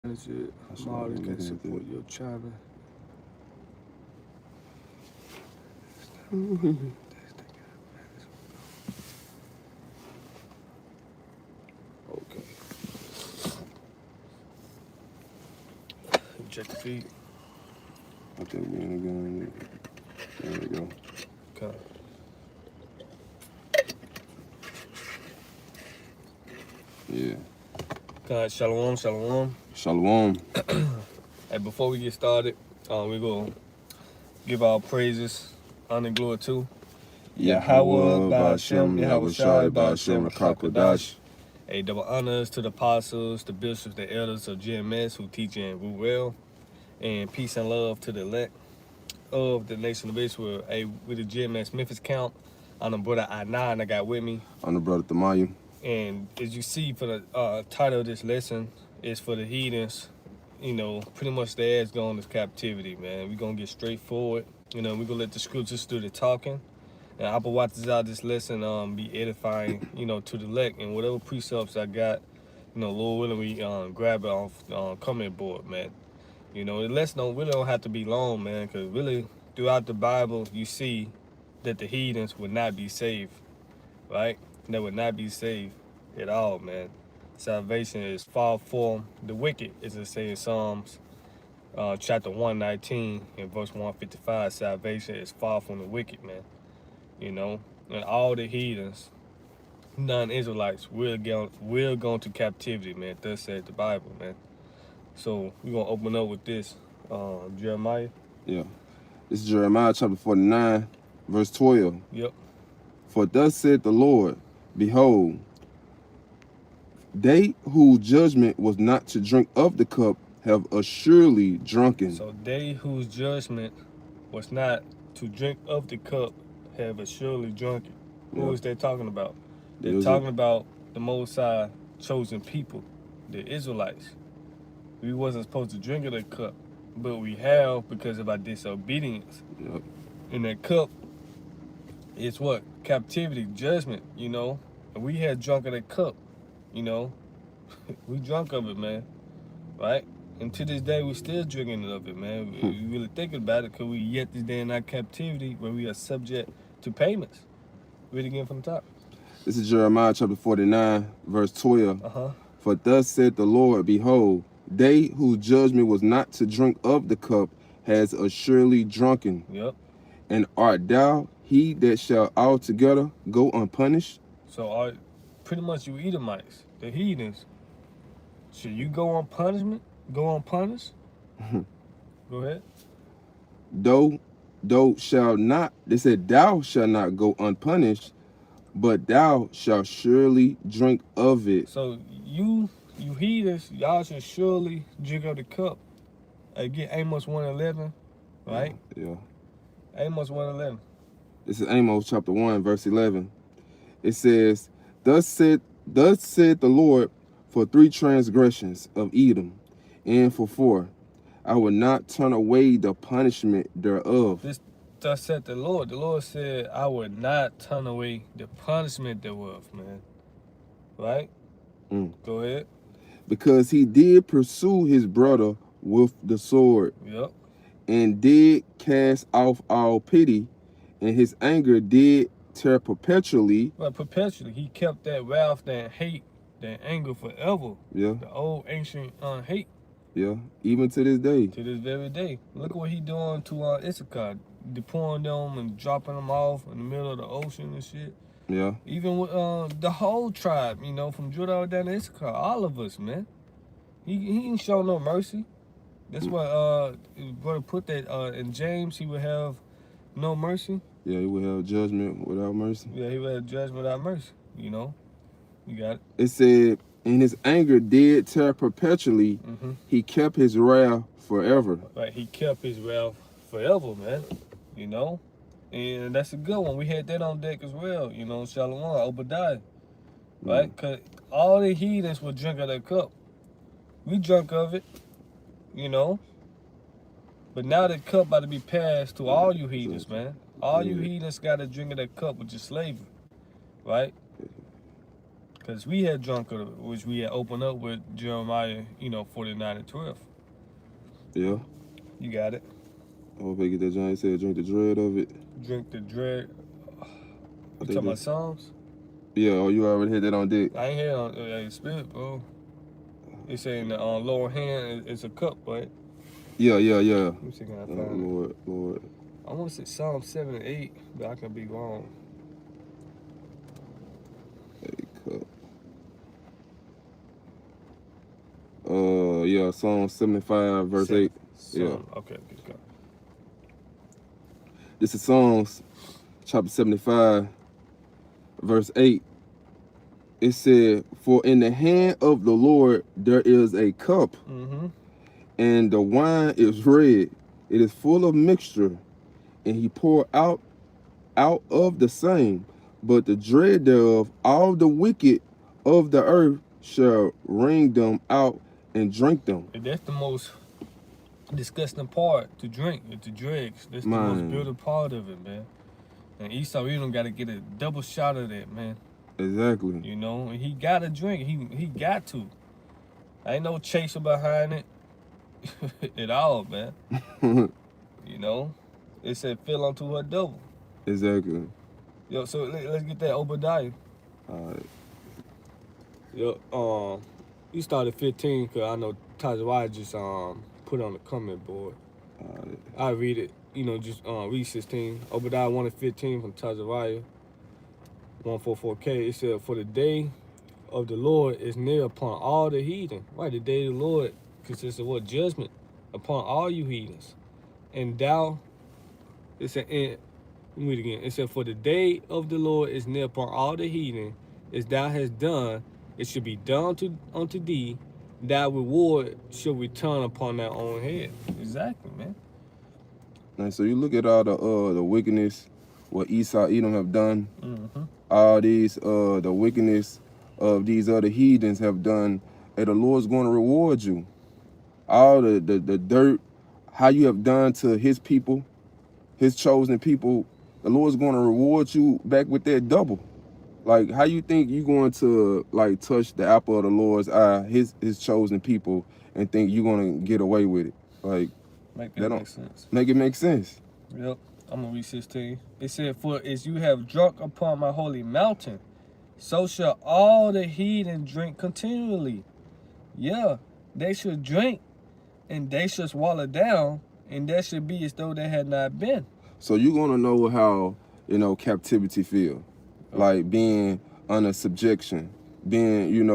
That's it. That's I'm why always I'm can looking at support that. your China. Okay. Check the feed. I think we ain't going. There we go. Okay. Yeah. God, shalom, shalom. Shalom. Hey, before we get started, we're going to give our praises, honor, and glory to Yahweh, Yahweh Ba'ashem, Ba'ashem, Yahweh Yahweh Shai, Shai, Ba'ashem, Ba'ashem, Rakakadash. Rakakadash. Hey, double honors to the apostles, the bishops, the elders of GMS who teach and rule well. And peace and love to the elect of the nation of Israel. Hey, with the GMS Memphis count, I'm the brother I9 I got with me. I'm the brother Tamayu. And as you see for the title of this lesson is For The Heathens. You know, pretty much the ass going is captivity, man. We're going to get straight forward. You know, we're going to let the scriptures do the talking. And I will watch out this lesson be edifying, you know, to the elect. And whatever precepts I got, you know, Lord willing, we grab it off comment board, man. You know, the lesson really don't have to be long, man, because really throughout the Bible, you see that the heathens would not be saved, right? They would not be saved at all, man. Salvation is far from the wicked, as it says in Psalms chapter 119 and verse 155. Salvation is far from the wicked, man. You know, and all the heathens, non-Israelites, will go into captivity, man. Thus said the Bible, man. So we're gonna open up with this, Jeremiah. Yeah. This is Jeremiah chapter 49, verse 12. Yep. For thus said the Lord, behold, they whose judgment was not to drink of the cup have assuredly drunken. So they whose judgment was not to drink of the cup have assuredly drunken. Who Yeah. is they talking about? They're Those talking about the Most High chosen people, the Israelites. We wasn't supposed to drink of that cup, but we have because of our disobedience. Yep. And that cup is what? Captivity, judgment, you know? And we had drunk of that cup, you know? We drunk of it, man, right? And to this day, we still drinking of it, man. We really thinking about it because we yet this day in our captivity where we are subject to payments. Read again from the top. This is Jeremiah chapter 49, verse 12. Uh-huh. For thus said the Lord, behold, they whose judgment was not to drink of the cup has assuredly drunken. Yep. And art thou he that shall altogether go unpunished? So pretty much you Edomites, the heathens. Should you go on punishment? Go unpunished? Go ahead. Though shall not, they said, thou shalt not go unpunished, but thou shalt surely drink of it. So you heathens, y'all should surely drink of the cup. Get Amos 1:11, right? Yeah. Amos 1:11. This is Amos chapter 1, verse 11. It says, Thus said the Lord, for 3 transgressions of Edom, and for 4, I will not turn away the punishment thereof. This thus said the Lord. The Lord said, I would not turn away the punishment thereof, man. Right? Go ahead. Because he did pursue his brother with the sword, Yep. and did cast off all pity, and his anger did tear perpetually. But perpetually, he kept that wrath, that hate, that anger forever. Yeah. The old ancient hate. Yeah. Even to this day. To this very day. Look at what he doing to Issachar. Deploying them and dropping them off in the middle of the ocean and shit. Yeah. Even with the whole tribe, you know, from Judah down to Issachar, all of us, man. He ain't show no mercy. That's why going to put that in James, he would have no mercy. Yeah, he would have judgment without mercy. Yeah, he would have judgment without mercy, you know. You got it. It said, and his anger did tear perpetually. He kept his wrath forever. Right, he kept his wrath forever, man, you know. And that's a good one. We had that on deck as well, you know, Shalom, Obadiah, right? Because all the heathens would drink of that cup. We drunk of it, you know. But now that cup about to be passed to all you heathens, man. All you heathens got to drink of that cup, which is slavery, right? Because we had drunk of it, which we had opened up with Jeremiah, 49 and 12. Yeah. You got it. I hope I get that John said drink the dread of it. Drink the dread. I You think talking about that- Psalms? Yeah, oh, you already hit that on deck. I ain't hear on spirit, bro. It's saying the lower hand is a cup, right? Yeah. Let me see, can I Oh, find Lord. it? I want to say Psalm 7 and 8, but I can be wrong. A cup. Yeah, Psalm 75, verse 8. Yeah. Okay, go. This is Psalms chapter 75, verse 8. It said, "For in the hand of the Lord there is a cup, Mm-hmm. and the wine is red. It is full of mixture, and he poured out of the same. But the dread thereof, all the wicked of the earth shall wring them out and drink them." And that's the most disgusting part to drink, is the dregs. That's the most Man. beautiful part of it, man. And Esau, you don't got to get a double shot of that, man. Exactly. And he got to drink. He got to. Ain't no chaser behind it at all, man. It said fill unto her double. Exactly. Yo, so let's get that Obadiah. All right. Yo, you started 15 because I know Tazawai just put on the comment board. All right. I read it. Just read 16. Obadiah 1 and 15 from Tazawai 144K. It said, "For the day of the Lord is near upon all the heathen." Right, the day of the Lord consists of what? Judgment upon all you heathens. And thou, it said, let me read it again. It said, "For the day of the Lord is near upon all the heathen, as thou hast done, it should be done unto thee. Thy reward shall return upon thy own head." Exactly, man. And so you look at all the wickedness what Esau, Edom have done. Mm-hmm. All these the wickedness of these other heathens have done, and the Lord's going to reward you. All the dirt, how you have done to his people, his chosen people, the Lord's going to reward you back with that double. Like, how you think you going to like touch the apple of the Lord's eye, his chosen people, and think you're going to get away with it? Like, Make that that don't make sense. make it make sense. Yep. I'm gonna read 16. It said, "For as you have drunk upon my holy mountain, so shall all the heathen drink continually." Yeah, they should drink, and they should swallow down, and that should be as though they had not been. So you're gonna know how captivity feel, like being under subjection, being you're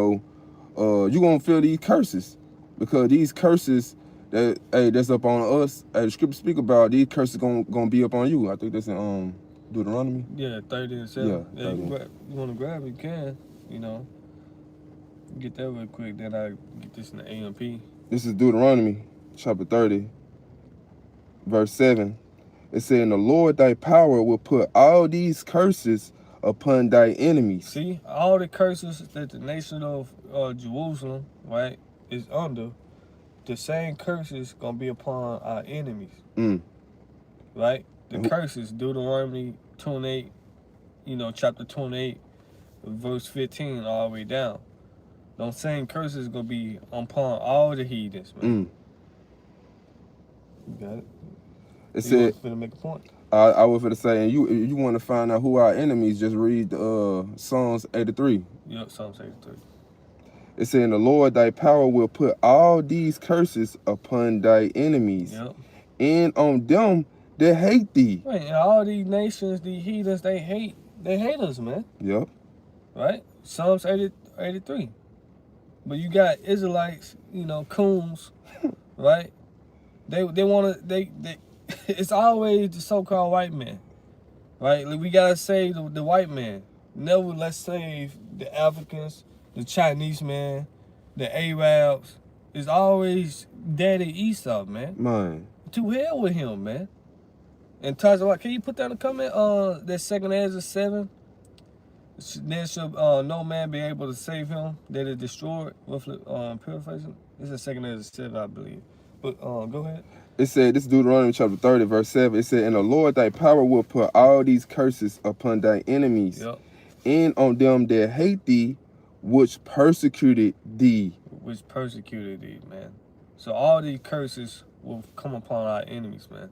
gonna feel these curses, because these curses that's up on us. The scripture speak about these curses gonna be up on you. I think that's in Deuteronomy. Yeah, 30 and 7. Yeah, You 30. want to grab it, you can. Get that real quick. Then I get this in the AMP. This is Deuteronomy chapter 30, verse 7. It said, "And the Lord thy power will put all these curses upon thy enemies." See, all the curses that the nation of Jerusalem, right, is under, the same curses gonna be upon our enemies, Mm. right? The Mhm. curses, Deuteronomy 28, chapter 28, verse 15, all the way down. Those same curses gonna be upon all the heathens, man. Mm. You got it? It You said, finna make a point? I was going to say, and you want to find out who our enemies, just read Psalms 83. Yep, Psalm 83. It said, "And the Lord thy power will put all these curses upon thy enemies, Yep. and on them that hate thee." Right, and all these nations, these heathens, they hate us, man. Yep. Right? Psalms 83. But you got Israelites, coons, right? They want to, it's always the so-called white man, right? Like, we got to save the white man. Never let's save the Africans, the Chinese man, the Arabs. It's always Daddy Esau, man. Man. To hell with him, man. And Taza, can you put that in the comment? That second Ezra 7. Then shall no man be able to save him that is destroyed. Roughly, paraphrasing. This is second Ezra 7, I believe. But go ahead. It said, this is Deuteronomy chapter 30, verse 7. It said, "And the Lord thy power will put all these curses upon thy enemies, Yep. and on them that hate thee which persecuted thee. Which persecuted thee, man. So all these curses will come upon our enemies, man.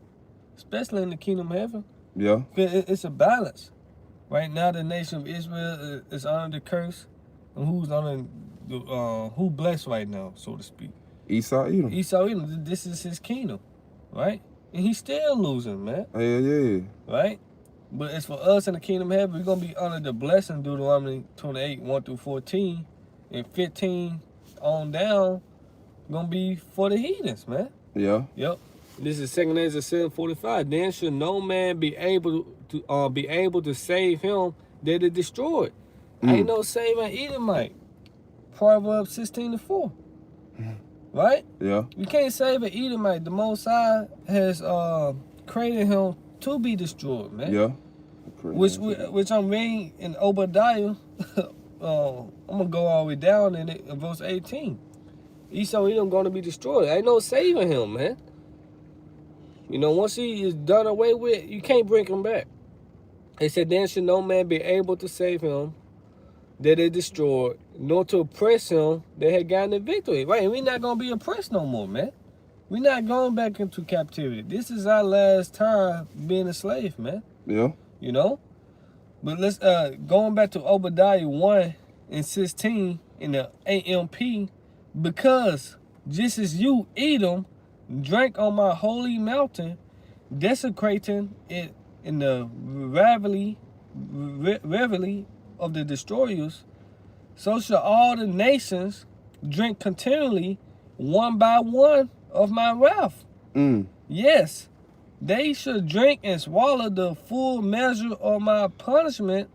Especially in the kingdom of heaven. Yeah. It's a balance. Right now, the nation of Israel is under the curse. And who's under who blessed right now, so to speak? Esau, Edom. Esau, Edom. This is his kingdom, right? And he's still losing, man. Yeah. Right? But as for us in the kingdom of heaven, we're going to be under the blessing, Deuteronomy 28, 1 through 14. And 15 on down, going to be for the heathens, man. Yeah. Yep. This is 2 Ezra 7:45. Then should no man be able to save him that is destroyed. Ain't no saving Edomite. Proverbs 16:4. Right? Yeah. You can't save an Edomite. The Most High has created him to be destroyed, man. Yeah. Which I'm reading in Obadiah. I'm gonna go all the way down in verse 18. Esau Edom gonna be destroyed. Ain't no saving him, man. You know, once he is done away with, you can't bring him back. They said, then should no man be able to save him that is destroyed, nor to oppress him that had gotten the victory. Right? And we're not going to be oppressed no more, man. We're not going back into captivity. This is our last time being a slave, man. Yeah. You know? But let's, going back to Obadiah 1 and 16 in the AMP, because just as you, Edom, drank on my holy mountain, desecrating it in the revelry of the destroyers, so shall all the nations drink continually, one by one, of my wrath. Yes, they should drink and swallow the full measure of my punishment,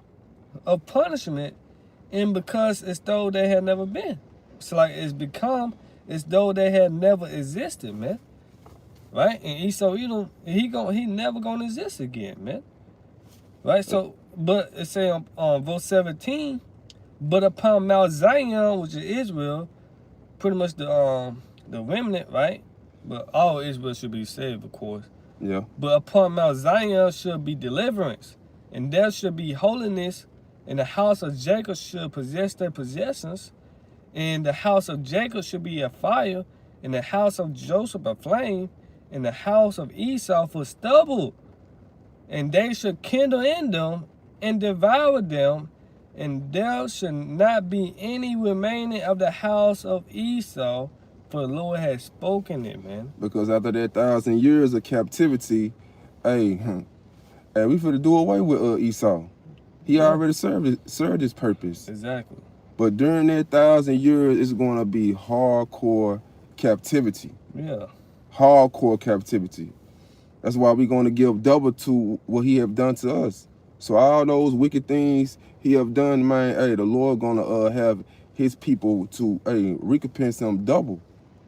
and because as though they had never been. It's like it's become as though they had never existed, man. Right? And Esau Edom, he never gonna exist again, man. Right? So, but it say on verse 17, but upon Mount Zion, which is Israel, pretty much the remnant, right? But all Israel should be saved, of course. Yeah. But upon Mount Zion should be deliverance, and there should be holiness, and the house of Jacob should possess their possessions, and the house of Jacob should be a fire, and the house of Joseph a flame, and the house of Esau for stubble. And they should kindle in them and devour them, and there should not be any remaining of the house of Esau, for the Lord has spoken it, man. Because after that 1,000 years of captivity, we finna do away with Esau. He already served his purpose. Exactly. But during that 1,000 years, it's going to be hardcore captivity. Yeah. Hardcore captivity. That's why we're going to give double to what he have done to us. So all those wicked things he have done, man, the Lord going to have his people to recompense him double.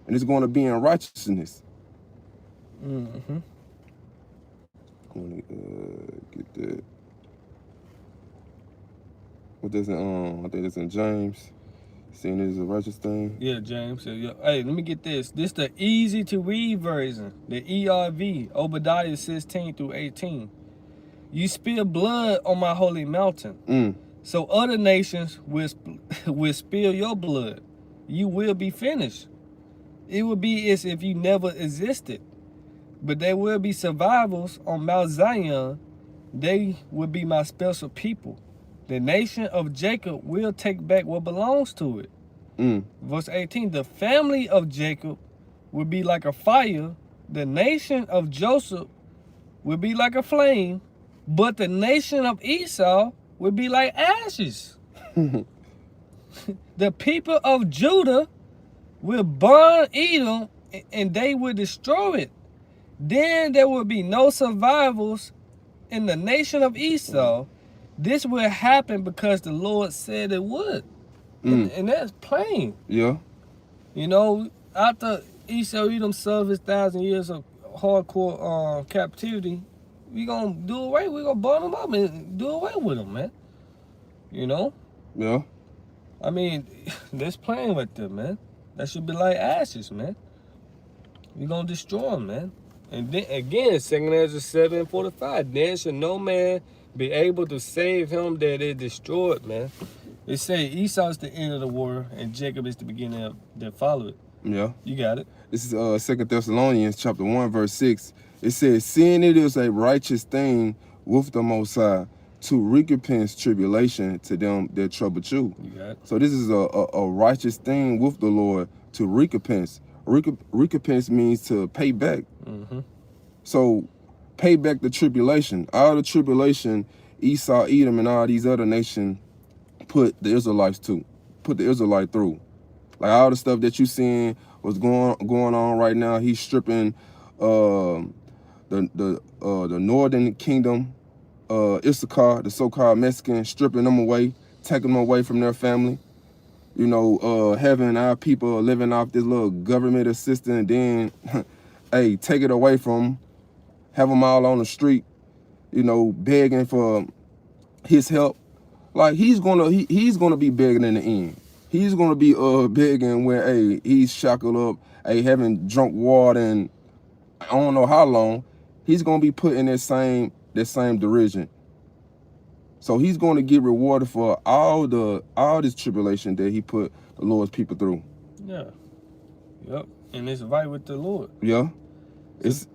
And it's going to be in righteousness. Mm-hmm. Going to get that. What does it, I think it's in James. Seeing it as a righteous thing. Yeah, James. Yeah. Hey, let me get this. This the easy to read version. The ERV, Obadiah 16 through 18. You spill blood on my holy mountain. So other nations will spill your blood. You will be finished. It will be as if you never existed. But there will be survivors on Mount Zion. They will be my special people. The nation of Jacob will take back what belongs to it. Verse 18, the family of Jacob will be like a fire. The nation of Joseph will be like a flame. But the nation of Esau will be like ashes. The people of Judah will burn Edom, and they will destroy it. Then there will be no survivors in the nation of Esau. This will happen because the Lord said it would. And that's plain. Yeah. You know, after Esau Edom served his 1,000 years of hardcore captivity, we're going to do away. We're going to burn them up and do away with them, man. You know? Yeah. I mean, that's plain with them, man. That should be like ashes, man. We're going to destroy them, man. And then, again, 2 Ezra 7:45, then shall no man be able to save him that is destroyed, man. It say Esau is the end of the war, and Jacob is the beginning of that follow it. Yeah. You got it. This is 2 Thessalonians chapter 1, verse 6. It says, seeing it is a righteous thing with the Most High to recompense tribulation to them that trouble you. You got it. So this is a righteous thing with the Lord to recompense. Recompense means to pay back. Mm-hmm. So pay back the tribulation. All the tribulation Esau, Edom, and all these other nations put the Israelites through. Like all the stuff that you seeing was going on right now. He's stripping the northern kingdom, Issachar, the so-called Mexicans, stripping them away, taking them away from their family. You know, having our people living off this little government assistance, then, hey, take it away from them, have them all on the street, you know, begging for his help. Like he's gonna be begging in the end. He's gonna be begging when, hey, he's shackled up, hey, having drunk water, and I don't know how long. He's gonna be put in that same derision. So he's going to get rewarded for all this tribulation that he put the Lord's people through. Yeah. Yep. And it's right with the Lord. Yeah. It's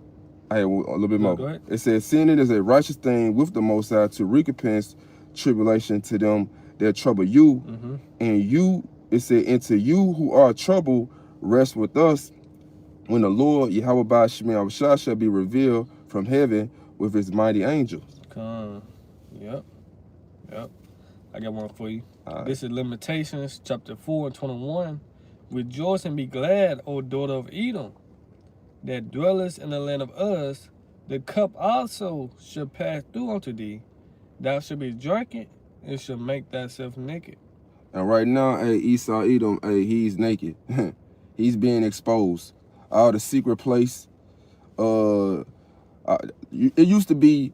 a little bit more. Go ahead. It says, seeing it is a righteous thing with the Most High to recompense tribulation to them that trouble you, and you, it said, and to you who are troubled, rest with us when the Lord Yahweh Ba'ashmi shall be revealed from heaven with his mighty angels. Come. Yep. Yep. I got one for you. Right. This is Lamentations chapter 4 and 21. Rejoice and be glad, O daughter of Edom, that dwellest in the land of Uz. The cup also shall pass through unto thee. Thou shalt be drunken and shall make thyself naked. And right now, hey, Esau Edom, hey, he's naked. He's being exposed. All the secret place. It used to be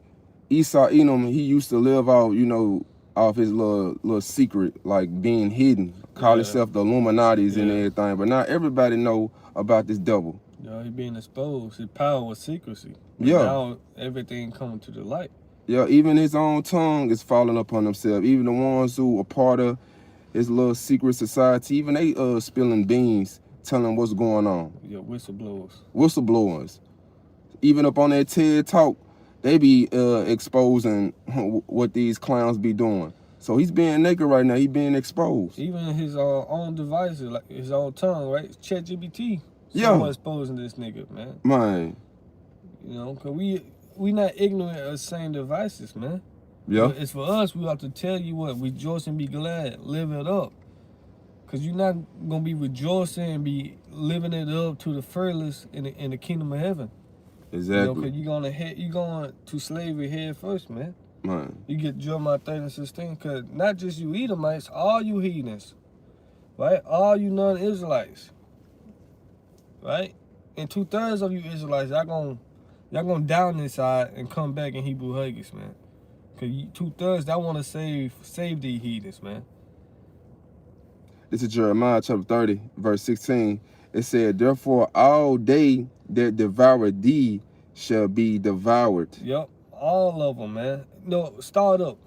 Esau Edom. He used to live out, you know, off his little secret, like being hidden. Call himself the Illuminati's and everything. But now everybody know about this devil. Yeah, he being exposed. His power was secrecy. Yeah. Now everything coming to the light. Yeah, even his own tongue is falling upon himself. Even the ones who are part of his little secret society, even they spilling beans, telling what's going on. Yeah, Whistleblowers. Even up on that TED Talk, they be exposing what these clowns be doing. So he's being naked right now. He's being exposed. Even his own devices, like his own tongue, right? ChatGPT. Yeah. Someone exposing this nigga, man. Man. You know, because we not ignorant of the same devices, man. Yeah. But it's for us, we have to tell you what, rejoice and be glad, live it up. Because you're not going to be rejoicing and be living it up to the furthest in the kingdom of heaven. Exactly. You know, because you're going to slavery head first, man. Man. You get Jeremiah 30:16, because not just you Edomites, all you heathens, right? All you non-Israelites, right? And 2/3 of you Israelites, y'all gonna down inside and come back in Hebrew Haggis, man. Because 2/3 that want to save these heathens, man. This is Jeremiah chapter 30, verse 16. It said, therefore all they that devour thee shall be devoured. Yep, all of them, man. No, start up.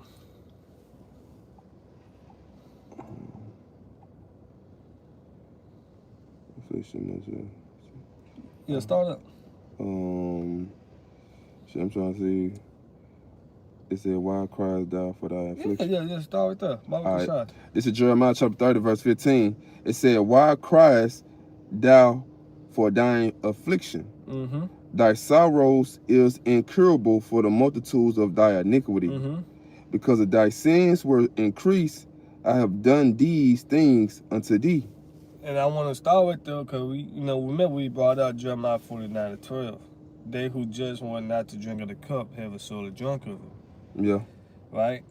Yeah, start up. Shit, I'm trying to see. It said, why cries thou for thy affliction? Yeah, start right there. All right. This is Jeremiah chapter 30, verse 15. It said, why criest thou for thine affliction? Thy sorrows is incurable for the multitudes of thy iniquity. Because of thy sins were increased, I have done these things unto thee. And I want to start with though, because remember we brought out Jeremiah 49:12. They who judge one not to drink of the cup have a soul drunk of it. Yeah. Right?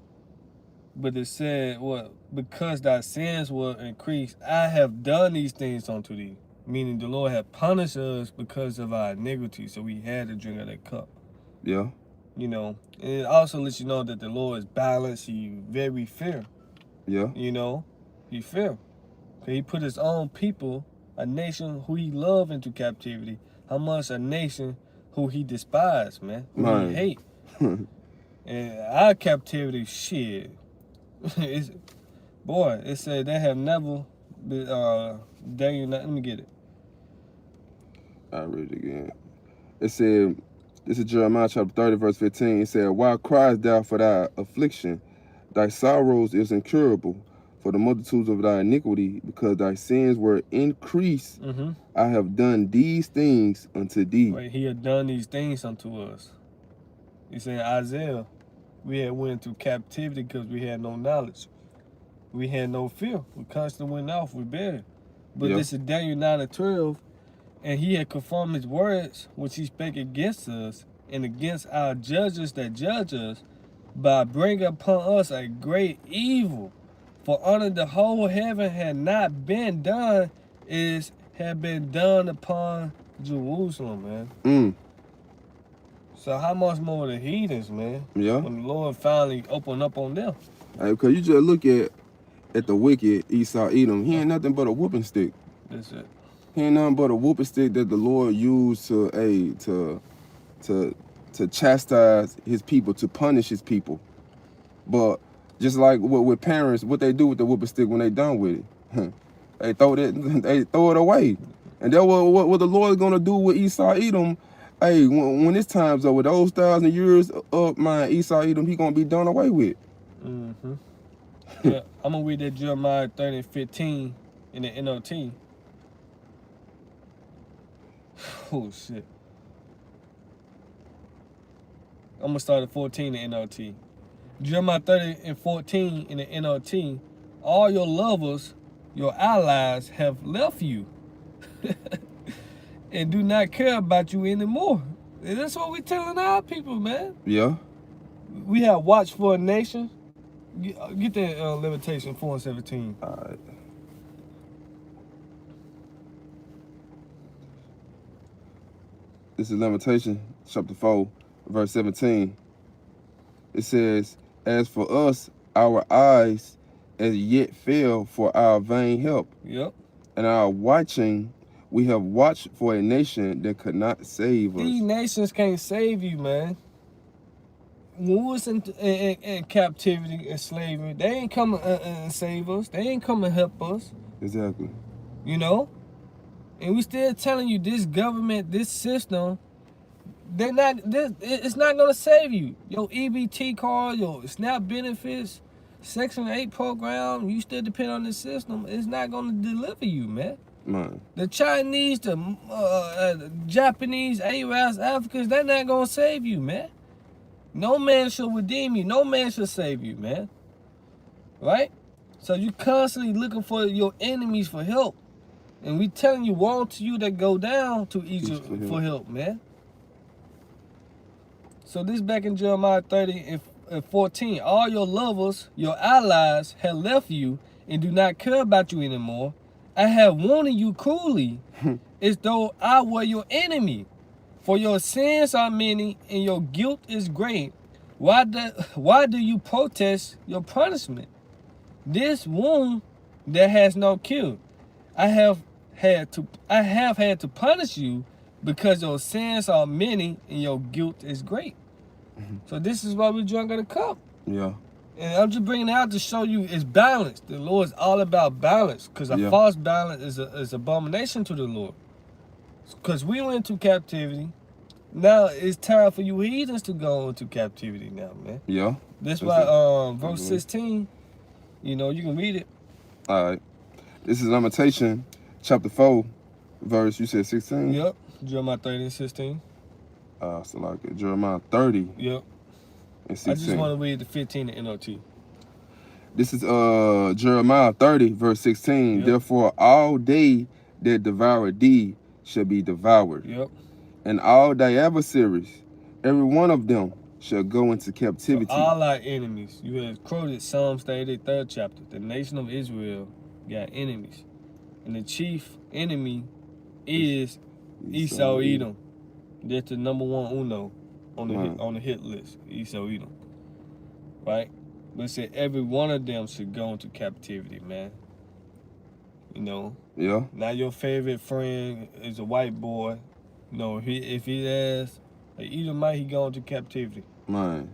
But it said, what? Because thy sins were increased, I have done these things unto thee. Meaning the Lord had punished us because of our iniquity, so we had to drink of that cup. Yeah. You know, and it also lets you know that the Lord is balanced. He very fair. Yeah. You know, he fair. He put his own people, a nation who he loved, into captivity. How much a nation who he despised, man, who he hate. And our captivity, shit, Boy, it said they have never been, let me get it. I read it again. It said, this is Jeremiah chapter 30, verse 15. It said, why criest thou for thy affliction? Thy sorrows is incurable for the multitudes of thy iniquity, because thy sins were increased. Mm-hmm. I have done these things unto thee. Right, he had done these things unto us. He said, Isaiah, we had went into captivity because we had no knowledge. We had no fear. We constantly went off. We buried. But Yeah. this is Daniel 9 and 12. And he had confirmed his words, which he spake against us and against our judges that judge us, by bringing upon us a great evil. For under the whole heaven had not been done, had been done upon Jerusalem, man. So how much more the heathens, man? Yeah. When the Lord finally opened up on them. Hey, because you just look at the wicked Esau Edom, he ain't nothing but a whooping stick. That's it. He ain't nothing but a whooping stick that the Lord used to chastise his people, to punish his people. But just like with parents, what they do with the whooping stick when they done with it, they throw it away. And that's what the Lord is gonna do with Esau Edom. Hey, when it's time's over, those 1,000 years of my Esau Edom, he gonna be done away with. Mm-hmm. Yeah, I'm gonna read that Jeremiah 30 and 15 in the NLT. Oh shit. I'm gonna start at 14 in the NLT. Jeremiah 30 and 14 in the NLT. All your lovers, your allies have left you and do not care about you anymore. And that's what we're telling our people, man. Yeah. We have watched for a nation. Get that Limitation 4 and 17. All right. This is Lamentation, chapter 4, verse 17. It says, as for us, our eyes as yet fail for our vain help. Yep. And our watching, we have watched for a nation that could not save us. These nations can't save you, man. When we was in captivity and slavery, they ain't come and save us. They ain't come and help us. Exactly. You know? And we still telling you this government, this system, it's not gonna save you. Your EBT card, your SNAP benefits, Section 8 program, you still depend on this system. It's not gonna deliver you, man. Man. The Chinese, the Japanese, Arabs, Africans, they're not gonna save you, man. No man shall redeem you. No man shall save you, man. Right? So you constantly looking for your enemies for help. And we telling you, woe to you that go down to Egypt for help, man. So this back in Jeremiah 30 and 14. All your lovers, your allies, have left you and do not care about you anymore. I have wanted you cruelly, as though I were your enemy. For your sins are many and your guilt is great. Why do you protest your punishment? This wound that has no cure. I have had to punish you because your sins are many and your guilt is great. So this is why we drunk of the cup. Yeah. And I'm just bringing it out to show you it's balance. The Lord is all about balance, because a false balance is abomination to the Lord. Because we went into captivity. Now it's time for you heathens to go into captivity now, man. Yeah. That's why verse 16, you know, you can read it. All right. This is Lamentation, chapter 4, verse, you said 16? Yep. Jeremiah 30 and 16. So like Jeremiah 30 Yep. and 16. I just want to read the 15 in NLT. This is Jeremiah 30, verse 16. Yep. Therefore, all they that devour thee shall be devoured. Yep. And all thy adversaries, every one of them, shall go into captivity. So all our enemies. You have quoted Psalms 33rd chapter. The nation of Israel got enemies. And the chief enemy is Esau Edom. That's the number one uno on the hit list. Esau Edom. Right? But it said every one of them should go into captivity, man. You know? Yeah. Now your favorite friend is a white boy. You know, if he has an Edomite, he go into captivity. Man.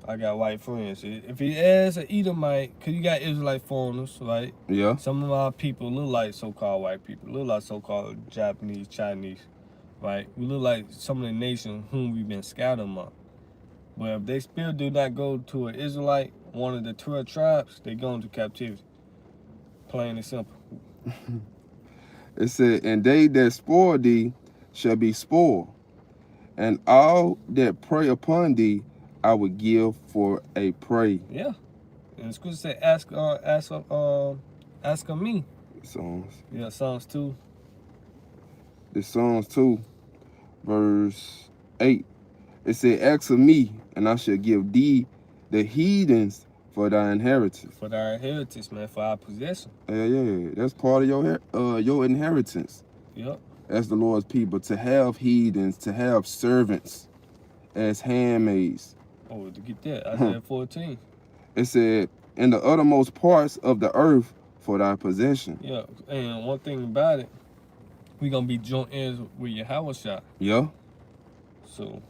I got white friends. If he as an Edomite, because you got Israelite foreigners, right? Yeah. Some of our people look like so-called white people, look like so-called Japanese, Chinese, right? We look like some of the nations whom we've been scattered among. But if they still do not go to an Israelite, one of the 12 tribes, they go into captivity. Plain and simple. It said, and they that spoil thee shall be spoiled, and all that prey upon thee I will give for a prey. Yeah. And the scripture say, ask of me. Psalms. Yeah, Psalms 2. The Psalms 2, verse 8. It said, ask of me, and I shall give thee the heathens for thy inheritance. For our inheritance, man, for our possession. Yeah. That's part of your inheritance. Yep. As the Lord's people, to have heathens, to have servants as handmaids. Oh, to get that, Isaiah 14. It said, in the uttermost parts of the earth for thy possession. Yeah, and one thing about it, we gonna be joint heirs with Yahweh shot. Yeah. So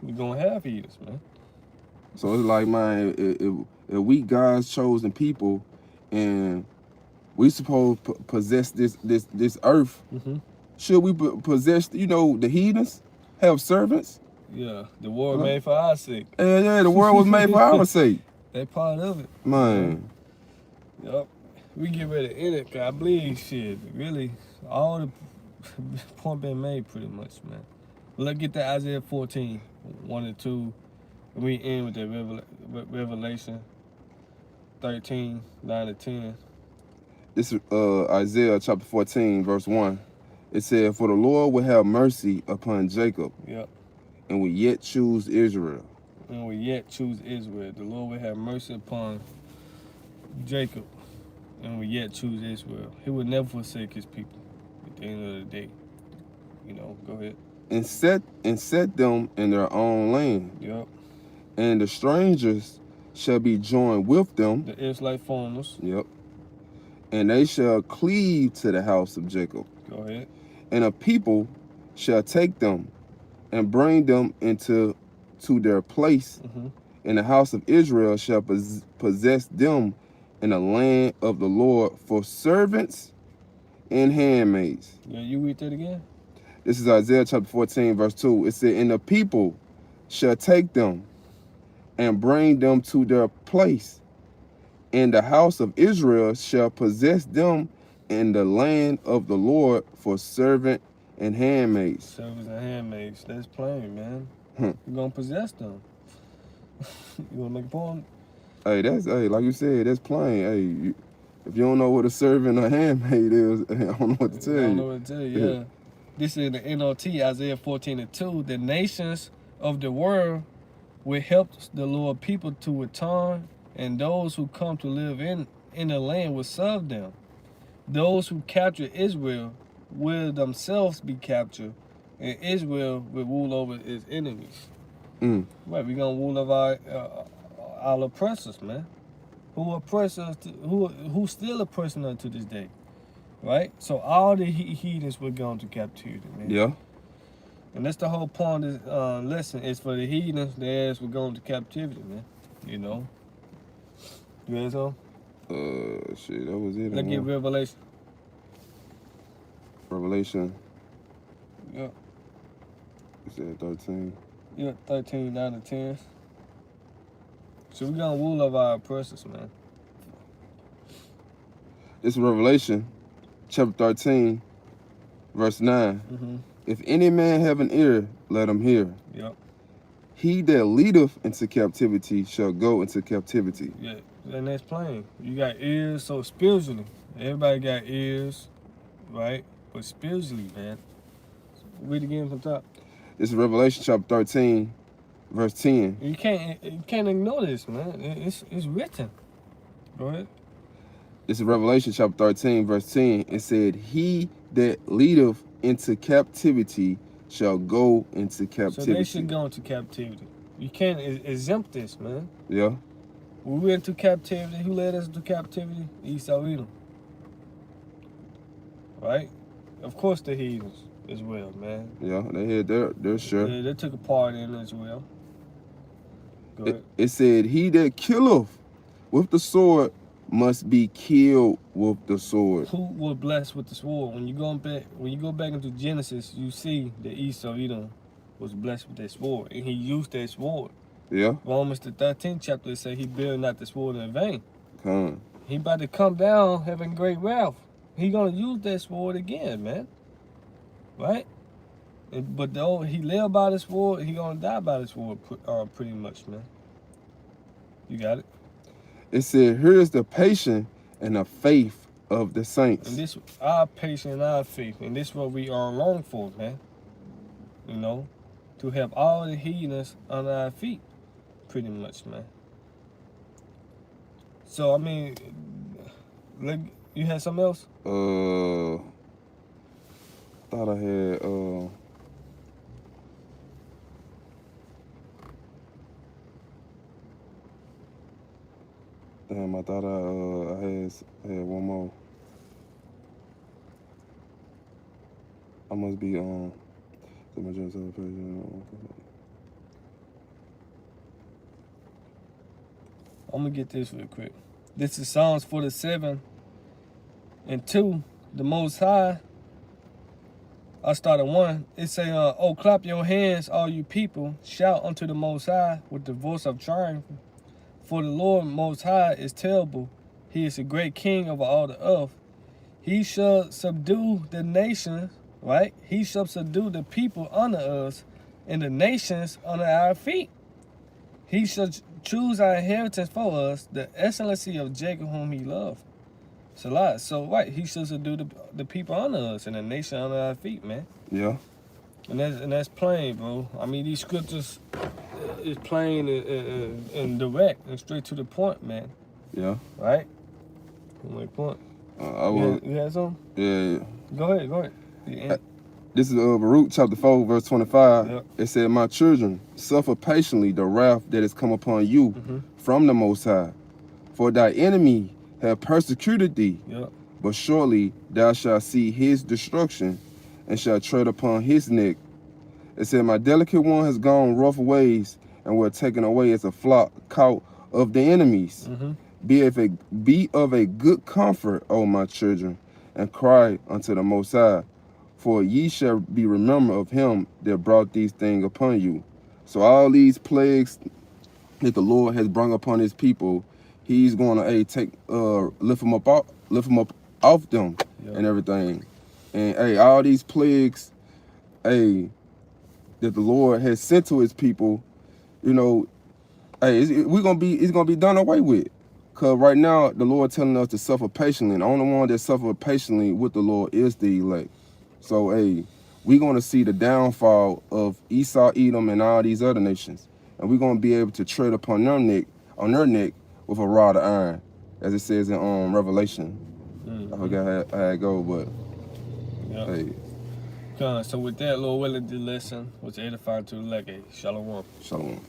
we gonna have heathens, man. So it's like, man, if we God's chosen people, and we supposed to possess this earth, should we possess, the heathens, have servants? Yeah, the world made for our sake. Yeah, the world was made for our sake. They part of it. Man. Yep. We get ready to end it, cause I believe shit. Really, all the point been made pretty much, man. Let's get to Isaiah 14, 1 and 2. And we end with the Revelation 13, 9 and 10. This is Isaiah chapter 14, verse 1. It said, for the Lord will have mercy upon Jacob, Yep. and will yet choose Israel. And we yet choose Israel. The Lord will have mercy upon Jacob, and we yet choose Israel. He will never forsake his people at the end of the day. Go ahead. And set them in their own land. Yep. And the strangers shall be joined with them. The Israelite foreigners. Yep. And they shall cleave to the house of Jacob. Go ahead. And a people shall take them and bring them to their place. And the house of Israel shall possess them in the land of the Lord for servants and handmaids. Yeah, you read that again? This is Isaiah chapter 14, verse 2. It said, and the people shall take them and bring them to their place. And the house of Israel shall possess them in the land of the Lord for servant and handmaids. Servants and handmaids. That's plain, man. You're going to possess them. You want to make a point? Hey, like you said, that's plain. Hey, if you don't know what a servant or handmaid is, I don't know what to tell you. I don't know what to tell you, yeah. This is the NLT, Isaiah 14 and 2. The nations of the world will help the Lord people to return, and those who come to live in the land will serve them. Those who capture Israel will themselves be captured, and Israel will rule over its enemies. Right, we're gonna rule over our oppressors, man. Who oppress us? Who still oppressing us to this day? Right? So all the heathens will go into captivity, man. Yeah. And that's the whole point of this lesson, is for the heathens, their ass will go into captivity, man. You ready, so? Shit, that was it. Let's get Revelation. Revelation. Yep. You said 13. Yep, 13, 9 and 10. So we're gonna rule over our oppressors, man. This is Revelation chapter 13, verse 9. If any man have an ear, let him hear. Yep. He that leadeth into captivity shall go into captivity. Yeah, and that's plain. You got ears, so spiritually, everybody got ears, right? But spiritually, man. Read again from top. This is Revelation chapter 13, verse 10. You can't ignore this, man. It's written. Go ahead. This is Revelation chapter 13, verse 10. It said, he that leadeth into captivity shall go into captivity. So they should go into captivity. You can't exempt this, man. Yeah. We went into captivity. Who led us into captivity? Esau, Edom. Right? Of course the heathens as well, man. Yeah, they had their share. They took a part in it as well. Go ahead. It said, "He that killeth with the sword must be killed with the sword." Who was blessed with the sword? When you go back into Genesis, you see that Esau, Edom, was blessed with that sword, and he used that sword. Yeah. Romans the 13th chapter say he built not the sword in vain. Come. He about to come down having great wrath. He gonna use that sword again, man. Right? But though he live by the sword, he gonna die by the sword, pretty much, man. You got it. It said, "Here is the patience and the faith of the saints." And this our patience and our faith, and this what we are long for, man. You know, to have all the heathens under our feet, pretty much, man. So I mean, you had something else? Thought I had damn, I thought I had one more. I must be I'm gonna get this real quick. This is Psalms 47 and 2. The Most High. I started 1. It say, "Oh, clap your hands, all you people. Shout unto the Most High with the voice of triumph. For the Lord Most High is terrible. He is a great king over all the earth. He shall subdue the nations," right? "He shall subdue the people under us, and the nations under our feet. He shall choose our inheritance for us, the excellency of Jacob whom he loved." It's a lot. So, right, he shall subdue the people under us, and the nation under our feet, man. Yeah. And that's plain, bro. I mean, these scriptures is plain and direct and straight to the point, man. Yeah. Right? My point. You had something? Yeah. Go ahead. Yeah. This is Baruch chapter 4, verse 25. Yep. It said, "My children, suffer patiently the wrath that is come upon you from the Most High. For thy enemy have persecuted thee, Yep. but surely thou shalt see his destruction and shalt tread upon his neck." It said, "My delicate one has gone rough ways and were taken away as a flock caught of the enemies. Be of a good comfort, O my children, and cry unto the Most High, for ye shall be remembered of him that brought these things upon you." So all these plagues that the Lord has brought upon his people, he's going to lift them up off them and everything. And all these plagues that the Lord has sent to his people, you know, it's gonna be done away with. Cause right now the Lord telling us to suffer patiently, and the only one that suffer patiently with the Lord is the elect. So we're gonna see the downfall of Esau, Edom, and all these other nations, and we're gonna be able to tread upon their neck with a rod of iron, as it says in Revelation. I forgot how it go, but So with that, Lord willing, the lesson was edifying to the elect. Shalom. Shalom.